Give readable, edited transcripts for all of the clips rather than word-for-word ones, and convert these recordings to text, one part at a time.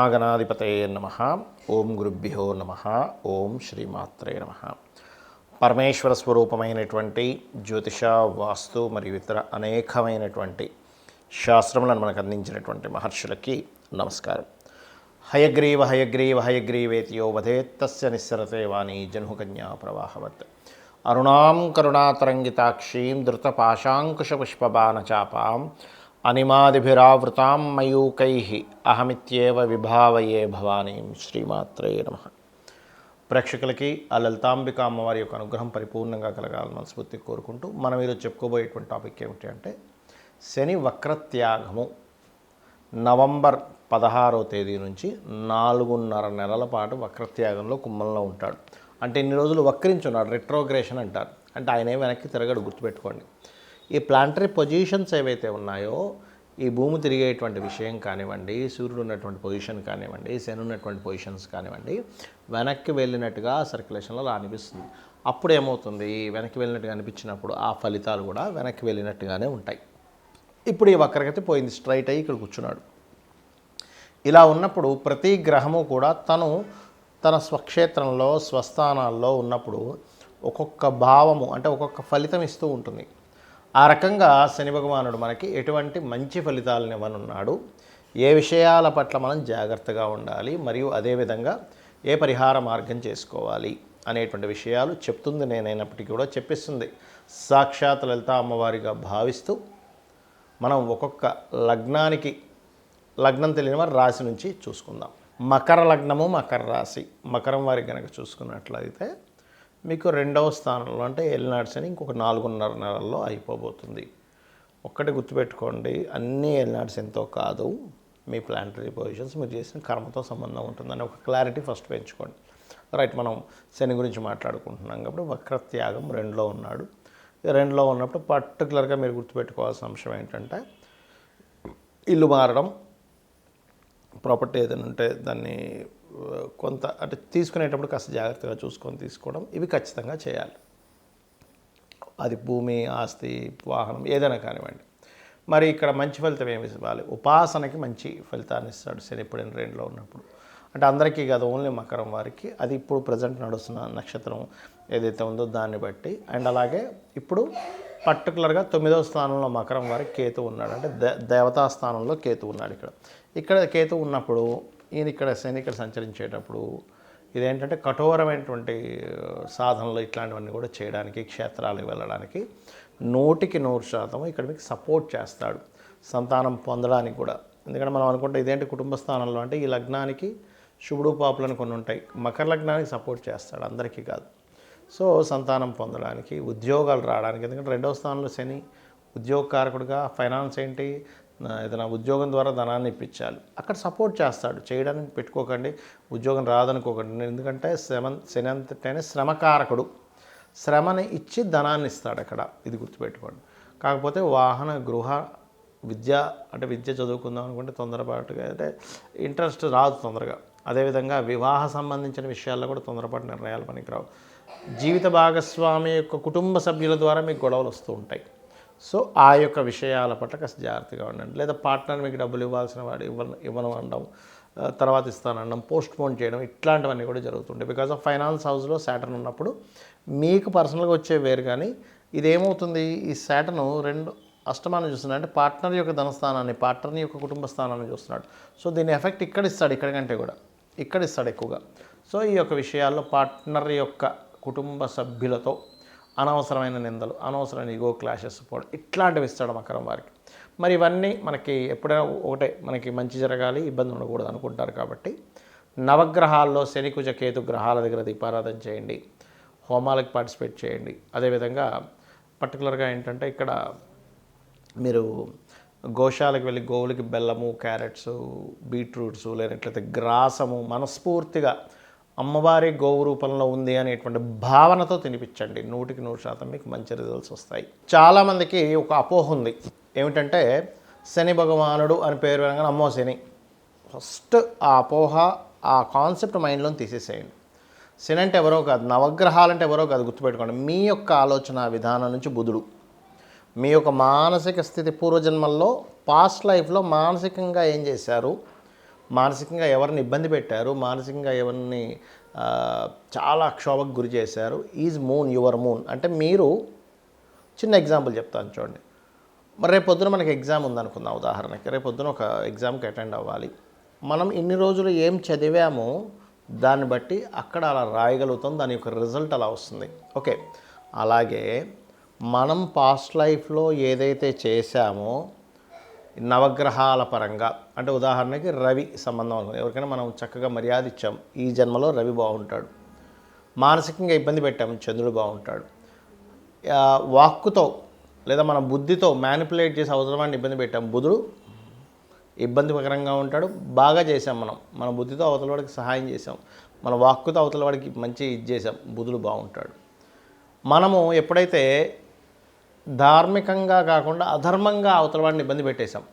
శ్రీమహాగణాధిపతయే నమః. ఓం గురుభ్యో నమః. ఓం శ్రీమాత్రే నమః. పరమేశ్వర స్వరూపమైనటువంటి జ్యోతిష, వాస్తు మరియు ఇతర అనేకమైనటువంటి శాస్త్రములను మనకు అందించినటువంటి మహర్షులకి నమస్కారం. హయగ్రీవ హయగ్రీవ హయగ్రీవేతియో వధేత్తస్య నిస్సరతే వాణి జన్హుకన్యా ప్రవాహవత్. అరుణాం కరుణాతరంగితాక్షీం ధృతపాశాంకుశపుష్పబాణచాపాం అనిమాదిభిరావృతాం మయూకైః అహమిత్యేవ విభావయే భవానీం. శ్రీమాత్రే నమః. ప్రేక్షకులకి ఆ లలితాంబిక అమ్మవారి యొక్క అనుగ్రహం పరిపూర్ణంగా కలగాలని మనస్ఫూర్తిగా కోరుకుంటూ మనం ఈరోజు చెప్పుకోబోయేటువంటి టాపిక్ ఏమిటి అంటే శని వక్రత్యాగము. నవంబర్ 16వ తేదీ నుంచి 4.5 నెలల పాటు వక్రత్యాగంలో కుంభంలో ఉంటాడు. అంటే ఇన్ని రోజులు వక్రించున్నాడు, రెట్రోగ్రేషన్ అంటారు. అంటే ఆయనే వెనక్కి తిరగడు, గుర్తుపెట్టుకోండి. ఈ ప్లాంటరీ పొజిషన్స్ ఏవైతే ఉన్నాయో, ఈ భూమి తిరిగేటువంటి విషయం కానివ్వండి, సూర్యుడు ఉన్నటువంటి పొజిషన్ కానివ్వండి, శని ఉన్నటువంటి పొజిషన్స్ కానివ్వండి, వెనక్కి వెళ్ళినట్టుగా సర్క్యులేషన్లో అనిపిస్తుంది. అప్పుడు ఏమవుతుంది, వెనక్కి వెళ్ళినట్టుగా అనిపించినప్పుడు ఆ ఫలితాలు కూడా వెనక్కి వెళ్ళినట్టుగానే ఉంటాయి. ఇప్పుడు ఈ వక్రగతి పోయింది, స్ట్రైట్ అయ్యి ఇక్కడ కూర్చున్నాడు. ఇలా ఉన్నప్పుడు ప్రతి గ్రహము కూడా తన స్వక్షేత్రంలో, స్వస్థానాల్లో ఉన్నప్పుడు ఒక్కొక్క భావము అంటే ఒక్కొక్క ఫలితం ఇస్తూ ఉంటుంది. ఆ రకంగా శని భగవానుడు మనకి ఎటువంటి మంచి ఫలితాలను ఇవ్వనున్నాడు, ఏ విషయాల పట్ల మనం జాగ్రత్తగా ఉండాలి, మరియు అదేవిధంగా ఏ పరిహార మార్గం చేసుకోవాలి అనేటువంటి విషయాలు చెప్తుంది. నేనైనప్పటికీ కూడా చెప్పిస్తుంది సాక్షాత్ లలిత అమ్మవారిగా భావిస్తూ మనం ఒక్కొక్క లగ్నానికి, లగ్నం తెలియని వారి రాశి నుంచి చూసుకుందాం. మకర లగ్నము, మకర రాశి. మకరం వారికి కనుక చూసుకున్నట్లయితే మీకు 2వ స్థానంలో అంటే ఏలినాటి శని ఇంకొక 4.5 నెలల్లో అయిపోబోతుంది. ఒక్కటి గుర్తుపెట్టుకోండి, అన్నీ ఏలినాటి శనితో కాదు, మీ ప్లాంటరీ పొజిషన్స్ మీరు చేసిన కర్మతో సంబంధం ఉంటుందని ఒక క్లారిటీ ఫస్ట్ పెంచుకోండి. రైట్, మనం శని గురించి మాట్లాడుకుంటున్నాం కాబట్టి వక్రత్యాగం 2లో ఉన్నాడు. 2లో ఉన్నప్పుడు పర్టికులర్గా మీరు గుర్తుపెట్టుకోవాల్సిన అంశం ఏంటంటే ఇల్లు మారడం, ప్రాపర్టీ ఏదైనా ఉంటే దాన్ని కొంత అంటే తీసుకునేటప్పుడు కాస్త జాగ్రత్తగా చూసుకొని తీసుకోవడం, ఇవి ఖచ్చితంగా చేయాలి. అది భూమి, ఆస్తి, వాహనం ఏదైనా కానివ్వండి. మరి ఇక్కడ మంచి ఫలితం ఏమి ఇవ్వాలి, ఉపాసనకి మంచి ఫలితాన్ని ఇస్తాడు శని ఎప్పుడైనా 2లో ఉన్నప్పుడు. అంటే అందరికీ కాదు, ఓన్లీ మకరం వారికి. అది ఇప్పుడు ప్రజెంట్ నడుస్తున్న నక్షత్రం ఏదైతే ఉందో దాన్ని బట్టి. అండ్ అలాగే ఇప్పుడు పర్టికులర్గా 9వ స్థానంలో మకరం వారికి కేతు ఉన్నాడు. అంటే దేవతా స్థానంలో కేతు ఉన్నాడు. ఇక్కడ కేతు ఉన్నప్పుడు ఈయన ఇక్కడ శని ఇక్కడ సంచరించేటప్పుడు ఇదేంటంటే కఠోరమైనటువంటి సాధనలు ఇట్లాంటివన్నీ కూడా చేయడానికి, క్షేత్రాలకు వెళ్ళడానికి 100% ఇక్కడ మీకు సపోర్ట్ చేస్తాడు, సంతానం పొందడానికి కూడా. ఎందుకంటే మనం అనుకుంటే ఇదేంటి కుటుంబ స్థానంలో అంటే ఈ లగ్నానికి శుభుడు పాపులను కొన్ని ఉంటాయి, మకర లగ్నానికి సపోర్ట్ చేస్తాడు, అందరికీ కాదు. సో సంతానం పొందడానికి, ఉద్యోగాలు రావడానికి, ఎందుకంటే 2వ స్థానంలో శని ఉద్యోగకారకుడుగా, ఫైనాన్స్ ఏంటి, ఏదైనా ఉద్యోగం ద్వారా ధనాన్ని ఇప్పించాలి, అక్కడ సపోర్ట్ చేస్తాడు. చేయడానికి పెట్టుకోకండి, ఉద్యోగం రాదనుకోకండి. ఎందుకంటే శని అంతటేనే శ్రమకారకుడు, శ్రమని ఇచ్చి ధనాన్ని ఇస్తాడు అక్కడ, ఇది గుర్తుపెట్టుకోండి. కాకపోతే వాహన, గృహ, విద్య అంటే విద్య చదువుకుందాం అనుకుంటే తొందరపాటుగా అంటే ఇంట్రెస్ట్ రాదు తొందరగా. అదేవిధంగా వివాహ సంబంధించిన విషయాల్లో కూడా తొందరపాటు నిర్ణయాలు పనికిరావు. జీవిత భాగస్వామి యొక్క కుటుంబ సభ్యుల ద్వారా మీకు గొడవలు వస్తూ ఉంటాయి. సో ఆ యొక్క విషయాల పట్ల కాస్త జాగ్రత్తగా ఉండండి. లేదా పార్ట్నర్ మీకు డబ్బులు ఇవ్వాల్సిన వాడు ఇవ్వను అనడం, తర్వాత ఇస్తానడం, పోస్ట్ పోన్ చేయడం, ఇట్లాంటివన్నీ కూడా జరుగుతుంటాయి. బికాజ్ ఆఫ్ ఫైనాన్స్ హౌస్లో సాటర్న్ ఉన్నప్పుడు మీకు పర్సనల్గా వచ్చే వేరు. కానీ ఇదేమవుతుంది, ఈ సాటర్న్ 2 అష్టమాన్ని చూస్తున్నాడు, అంటే పార్ట్నర్ యొక్క ధనస్థానాన్ని, పార్ట్నర్ యొక్క కుటుంబ స్థానాన్ని చూస్తున్నాడు. సో దీని ఎఫెక్ట్ ఇక్కడ ఇస్తాడు, ఇక్కడ కంటే కూడా ఇక్కడ ఇస్తాడు ఎక్కువగా. సో ఈ యొక్క విషయాల్లో పార్ట్నర్ యొక్క కుటుంబ సభ్యులతో అనవసరమైన నిందలు, అనవసరమైన ఈగో క్లాషెస్ పోవడం, ఇట్లాంటివి ఇస్తాడు మకరం వారికి. మరి ఇవన్నీ మనకి ఎప్పుడైనా ఒకటే, మనకి మంచి జరగాలి, ఇబ్బంది ఉండకూడదు అనుకుంటారు. కాబట్టి నవగ్రహాల్లో శని, కుజ, కేతు గ్రహాల దగ్గర దీపారాధన చేయండి, హోమాలకు పార్టిసిపేట్ చేయండి. అదేవిధంగా పర్టికులర్గా ఏంటంటే ఇక్కడ మీరు గోశాలకు వెళ్ళి గోవులకి బెల్లము, క్యారెట్స్, బీట్రూట్స్, లేనట్లయితే గ్రాసము మనస్ఫూర్తిగా అమ్మవారి గోవు రూపంలో ఉంది అనేటువంటి భావనతో తినిపించండి. 100% మీకు మంచి రిజల్ట్స్ వస్తాయి. చాలామందికి ఒక అపోహ ఉంది, ఏమిటంటే శని భగవానుడు అని పేరు వినగానే అమ్మో శని. ఫస్ట్ ఆ అపోహ, ఆ కాన్సెప్ట్ మైండ్లో తీసేసేయండి. శని అంటే ఎవరో కాదు, నవగ్రహాలంటే ఎవరో కాదు, గుర్తుపెట్టుకోండి. మీ యొక్క ఆలోచన విధానం నుంచి బుధుడు, మీ యొక్క మానసిక స్థితి పూర్వజన్మల్లో పాస్ట్ లైఫ్లో మానసికంగా ఏం చేశారు, మానసికంగా ఎవరిని ఇబ్బంది పెట్టారు, మానసికంగా ఎవరిని చాలా క్షోభకు గురి చేశారు. ఈజ్ మూన్ యువర్ మూన్ అంటే మీరు చిన్న ఎగ్జాంపుల్ చెప్తాను చూడండి. మరి రేపు పొద్దున మనకి ఎగ్జామ్ ఉందనుకుందాం, ఉదాహరణకి రేపు పొద్దున ఒక ఎగ్జామ్కి అటెండ్ అవ్వాలి. మనం ఇన్ని రోజులు ఏం చదివామో దాన్ని బట్టి అక్కడ అలా రాయగలుగుతాం, దాని యొక్క రిజల్ట్ అలా వస్తుంది. ఓకే, అలాగే మనం పాస్ట్ లైఫ్లో ఏదైతే చేశామో నవగ్రహాల పరంగా, అంటే ఉదాహరణకి రవి సంబంధం అనుకుని ఎవరికైనా మనం చక్కగా మర్యాద ఇచ్చాం, ఈ జన్మలో రవి బాగుంటాడు. మానసికంగా ఇబ్బంది పెట్టాము, చంద్రుడు బాగుంటాడు. వాక్కుతో లేదా మన బుద్ధితో మ్యానిపులేట్ చేసి అవతలవాడిని ఇబ్బంది పెట్టాం, బుధుడు ఇబ్బందికరంగా ఉంటాడు. బాగా చేసాం మనం, మన బుద్ధితో అవతలవాడికి సహాయం చేసాం, మన వాక్కుతో అవతలవాడికి మంచి ఇది చేసాం, బుధుడు బాగుంటాడు. మనము ఎప్పుడైతే ధార్మికంగా కాకుండా అధర్మంగా అవతలవాడిని ఇబ్బంది పెట్టేశాం,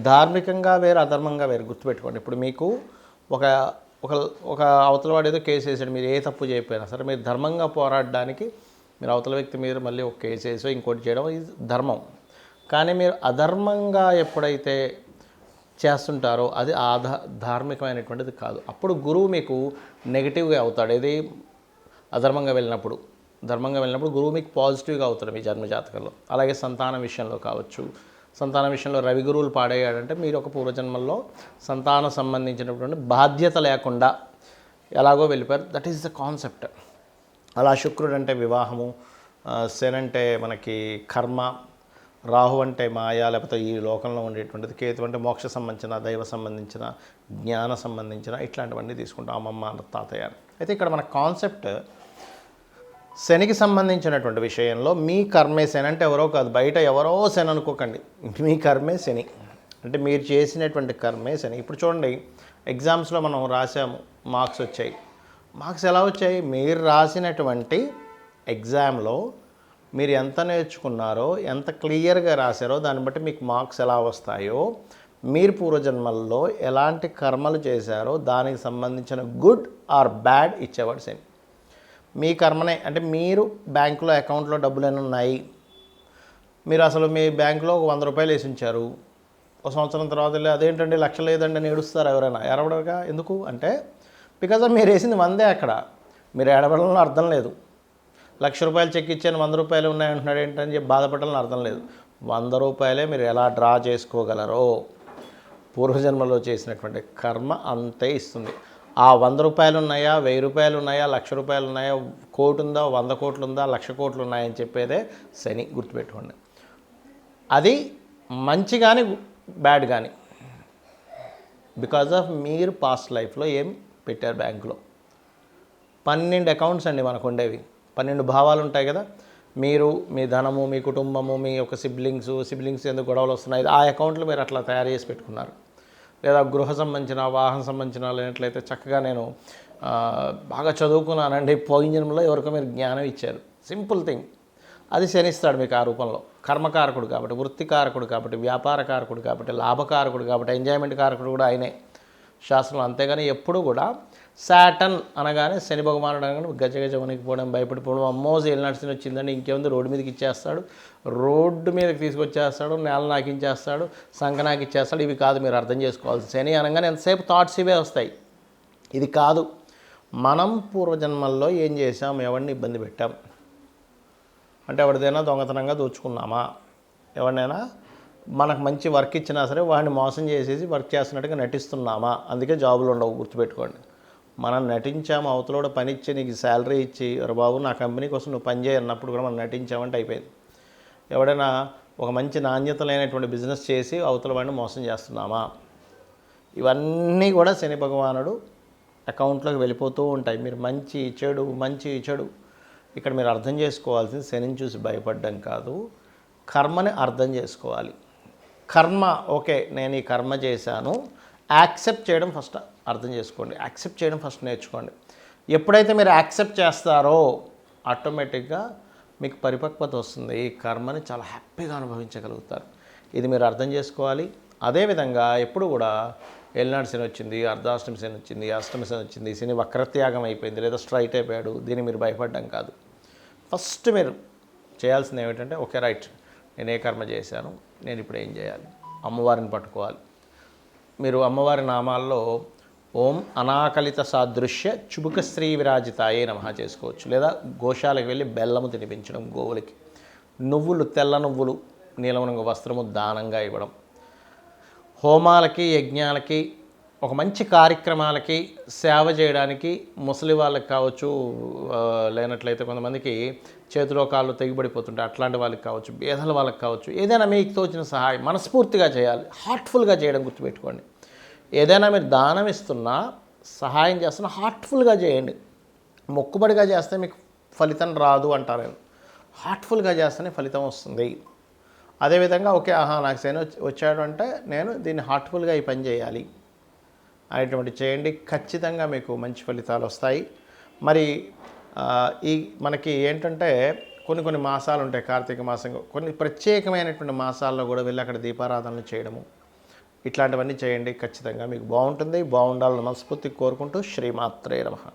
ధార్మికంగా వేరు అధర్మంగా వేరు గుర్తుపెట్టుకోండి. ఇప్పుడు మీకు ఒక ఒక ఒక అవతలవాడు ఏదో కేసు వేసాడు, మీరు ఏ తప్పు చేయకపోయినా సరే మీరు ధర్మంగా పోరాడడానికి మీరు అవతల వ్యక్తి మీద మళ్ళీ ఒక కేసు వేసో ఇంకోటి చేయడం ఇది ధర్మం. కానీ మీరు అధర్మంగా ఎప్పుడైతే చేస్తుంటారో అది ధార్మికమైనటువంటిది కాదు. అప్పుడు గురువు మీకు నెగిటివ్గా అవుతాడు. ఏది అధర్మంగా వెళ్ళినప్పుడు, ధర్మంగా వెళ్ళినప్పుడు గురువు మీకు పాజిటివ్గా అవుతాడు మీ జన్మజాతకంలో. అలాగే సంతానం విషయంలో కావచ్చు, సంతానం విషయంలో రవి గురువులు పాడయ్యాడంటే మీరు ఒక పూర్వజన్మల్లో సంతానం సంబంధించినటువంటి బాధ్యత లేకుండా ఎలాగో వెళ్ళిపోయారు. That is the concept. అలా శుక్రుడు అంటే వివాహము, శని అంటే మనకి కర్మ, రాహు అంటే మాయా లేకపోతే ఈ లోకంలో ఉండేటువంటిది, కేతు అంటే మోక్ష సంబంధించిన, దైవ సంబంధించిన, జ్ఞాన సంబంధించిన ఇట్లాంటివన్నీ తీసుకుంటాం, అమ్మమ్మ తాతయ్య. అయితే ఇక్కడ మన కాన్సెప్ట్ శనికి సంబంధించినటువంటి విషయంలో మీ కర్మే శని అంటే ఎవరో కాదు, బయట ఎవరో శని అనుకోకండి, మీ కర్మే శని అంటే మీరు చేసినటువంటి కర్మే శని. ఇప్పుడు చూడండి, ఎగ్జామ్స్లో మనం రాసాము, మార్క్స్ వచ్చాయి. మార్క్స్ ఎలా వచ్చాయి? మీరు రాసినటువంటి ఎగ్జామ్లో మీరు ఎంత నేర్చుకున్నారో, ఎంత క్లియర్గా రాశారో దాన్ని బట్టి మీకు మార్క్స్ ఎలా వస్తాయో, మీరు పూర్వజన్మల్లో ఎలాంటి కర్మలు చేశారో దానికి సంబంధించిన గుడ్ ఆర్ బ్యాడ్ ఇచ్చేవాడు శని. మీ కర్మనే అంటే మీరు బ్యాంకులో అకౌంట్లో డబ్బులు ఎన్ని ఉన్నాయి, మీరు అసలు మీ బ్యాంకులో ఒక 100 రూపాయలు వేసి ఉంచారు, ఒక సంవత్సరం తర్వాత వెళ్ళి అదేంటండి లక్ష లేదండి అని ఏడుస్తారు ఎవరైనా. ఏడవడగా ఎందుకు అంటే బికాజ్ మీరు వేసింది 100 అక్కడ, మీరు ఏడవడంలో అర్థం లేదు. 1,00,000 రూపాయలు చెక్ ఇచ్చాను 100 రూపాయలు ఉన్నాయంటున్నాడు ఏంటని చెప్పి బాధపడాలని అర్థం లేదు. 100 రూపాయలే మీరు ఎలా డ్రా చేసుకోగలరో పూర్వజన్మలో చేసినటువంటి కర్మ అంతే ఇస్తుంది. ఆ 100 రూపాయలు ఉన్నాయా, 1000 రూపాయలు ఉన్నాయా, 1,00,000 రూపాయలు ఉన్నాయా, కోటి ఉందా, 100 కోట్లు ఉందా, 1,00,000 కోట్లు ఉన్నాయని చెప్పేదే శని. గుర్తుపెట్టుకోండి. అది మంచి కానీ బ్యాడ్ కానీ బికాజ్ ఆఫ్ మీరు పాస్ట్ లైఫ్లో ఏం పెట్టారు బ్యాంకులో. 12 అకౌంట్స్ అండి మనకు ఉండేవి, 12 భావాలు ఉంటాయి కదా. మీరు, మీ ధనము, మీ కుటుంబము, మీ యొక్క సిబ్లింగ్స్ ఎందుకు గొడవలు వస్తున్నాయి, ఆ అకౌంట్లు మీరు అట్లా తయారు చేసి పెట్టుకున్నారు. లేదా గృహ సంబంధించిన, వాహన సంబంధించిన లేనట్లయితే చక్కగా నేను బాగా చదువుకున్నానండి, పోయిన జన్మలో ఎవరికో మీరు జ్ఞానం ఇచ్చారు, సింపుల్ థింగ్. అది శనిస్తాడు మీకు ఆ రూపంలో. కర్మకారకుడు కాబట్టి, వృత్తికారకుడు కాబట్టి, వ్యాపారకారకుడు కాబట్టి, లాభకారకుడు కాబట్టి, ఎంజాయ్మెంట్ కారకుడు కూడా ఆయనే శాస్త్రంలో. అంతేగాని ఎప్పుడు కూడా శాటన్ అనగానే శని భగవానుడు అనగానే గజగజ వణికిపోవడం, భయపడిపోవడం, అమ్మో ఏలినాటి వచ్చిందండి ఇంకేముంది రోడ్డు మీదకి ఇచ్చేస్తాడు, రోడ్డు మీదకి తీసుకొచ్చేస్తాడు, నేల నాకించేస్తాడు, సంఖ నాకిచ్చేస్తాడు. ఇవి కాదు మీరు అర్థం చేసుకోవాలి. శని అనగానే ఎంతసేపు థాట్స్ ఇవే వస్తాయి. ఇది కాదు. మనం పూర్వజన్మల్లో ఏం చేసాం, ఎవరిని ఇబ్బంది పెట్టాం అంటే ఎవరిదైనా దొంగతనంగా దోచుకున్నామా, ఎవరినైనా మనకు మంచి వర్క్ ఇచ్చినా సరే వాడిని మోసం చేసేసి వర్క్ చేస్తున్నట్టుగా నటిస్తున్నామా, అందుకే జాబులు ఉండవు. గుర్తుపెట్టుకోండి. మనం నటించాము, అవతలోడు పని ఇచ్చి నీకు శాలరీ ఇచ్చి బాబు నా కంపెనీ కోసం నువ్వు పని చేయన్నప్పుడు కూడా మనం నటించామంటే అయిపోయింది. ఎవడైనా ఒక మంచి నాణ్యత లేనటువంటి బిజినెస్ చేసి అవతల వాడిని మోసం చేస్తున్నామా, ఇవన్నీ కూడా శని భగవానుడు అకౌంట్లోకి వెళ్ళిపోతూ ఉంటాయి. మీరు మంచి చెడు ఇక్కడ మీరు అర్థం చేసుకోవాల్సింది శనిని చూసి భయపడడం కాదు, కర్మని అర్థం చేసుకోవాలి. కర్మ ఓకే, నేను ఈ కర్మ చేశాను, యాక్సెప్ట్ చేయడం ఫస్ట్ అర్థం చేసుకోండి, యాక్సెప్ట్ చేయడం ఫస్ట్ నేర్చుకోండి. ఎప్పుడైతే మీరు యాక్సెప్ట్ చేస్తారో ఆటోమేటిక్గా మీకు పరిపక్వత వస్తుంది, ఈ కర్మని చాలా హ్యాపీగా అనుభవించగలుగుతారు. ఇది మీరు అర్థం చేసుకోవాలి. అదేవిధంగా ఎప్పుడు కూడా ఏలినాటి శని వచ్చింది, అర్ధాష్టమి శని వచ్చింది, అష్టమి శని వచ్చింది, శని వక్రత్యాగం అయిపోయింది లేదా స్ట్రైట్ అయిపోయాడు, దీన్ని మీరు భయపడడం కాదు. ఫస్ట్ మీరు చేయాల్సింది ఏమిటంటే ఓకే రైట్, నేను ఏ కర్మ చేశాను, నేను ఇప్పుడు ఏం చేయాలి, అమ్మవారిని పట్టుకోవాలి. మీరు అమ్మవారి నామాల్లో ఓం అనాకలిత సాదృశ్య చుబుక శ్రీ విరాజితాయే నమః చేసుకోవచ్చు. లేదా గోశాలకు వెళ్ళి బెల్లము తినిపించడం గోవులకి, నువ్వులు, తెల్ల నువ్వులు, నీలం రంగు వస్త్రము దానంగా ఇవ్వడం, హోమాలకి, యజ్ఞాలకి, ఒక మంచి కార్యక్రమాలకి సేవ చేయడానికి ముసలి వాళ్ళకి కావచ్చు, లేనట్లయితే కొంతమందికి చేతిలో కాళ్ళు తెగిపడిపోతుంటాయి, అట్లాంటి వాళ్ళకి కావచ్చు, పేదల వాళ్ళకి కావచ్చు, ఏదైనా మీకు తోచిన సహాయం మనస్ఫూర్తిగా చేయాలి, హార్ట్ఫుల్గా చేయడం గుర్తుపెట్టుకోండి. ఏదైనా మీరు దానం ఇస్తున్నా, సహాయం చేస్తున్నా హార్ట్ఫుల్గా చేయండి. మొక్కుబడిగా చేస్తే మీకు ఫలితం రాదు అంటారు. హార్ట్ఫుల్గా చేస్తేనే ఫలితం వస్తుంది. అదేవిధంగా ఓకే, నాకు శని వచ్చాడు అంటే నేను దీన్ని హార్ట్ఫుల్గా ఈ పని చేయాలి అనేటువంటి చేయండి. ఖచ్చితంగా మీకు మంచి ఫలితాలు వస్తాయి. మరి ఈ మనకి ఏంటంటే కొన్ని మాసాలు ఉంటాయి, కార్తీక మాసం, కొన్ని ప్రత్యేకమైనటువంటి మాసాల్లో కూడా వెళ్ళి అక్కడ దీపారాధనలు చేయడము, ఇట్లాంటివన్నీ చేయండి. ఖచ్చితంగా మీకు బాగుంటుంది. బాగుండాలని మనస్ఫూర్తిగా కోరుకుంటూ శ్రీమాత్రే నమః.